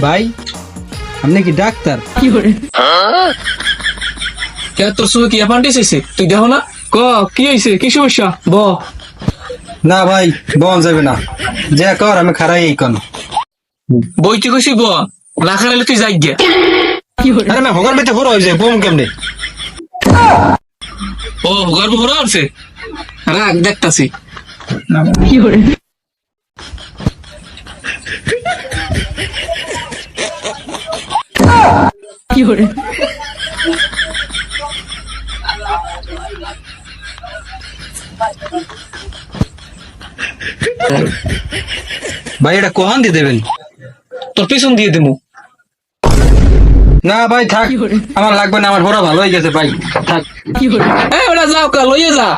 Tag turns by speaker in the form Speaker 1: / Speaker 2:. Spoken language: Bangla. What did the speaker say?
Speaker 1: ভাই আপনি কি ডাক্তার?
Speaker 2: তোর চোখে কি অ্যাপান্ডিস হয়েছে? তুই দেখো না, ক কি হয়েছে, কি সমস্যা ব?
Speaker 1: না ভাই বন যাবে না, যা কর আমি খারাই এই কোন
Speaker 2: বইতে কইছি ব, না খারাইলে তুই যাই গিয়া।
Speaker 1: আরে না ভগবান বেতে বড় হয়েছে বম কেমনে?
Speaker 2: ও গর্ব ভরা আছে, রাখ দেখতাছি।
Speaker 1: ভাই এটা কহান দিয়ে দেবেন?
Speaker 2: তোর পিছন দিয়ে দেবো।
Speaker 1: না ভাই থাক, আমার লাগবে না, আমার বড় ভালো হয়ে গেছে ভাই, থাক।
Speaker 2: ওটা যাও কা লইয়ে যা।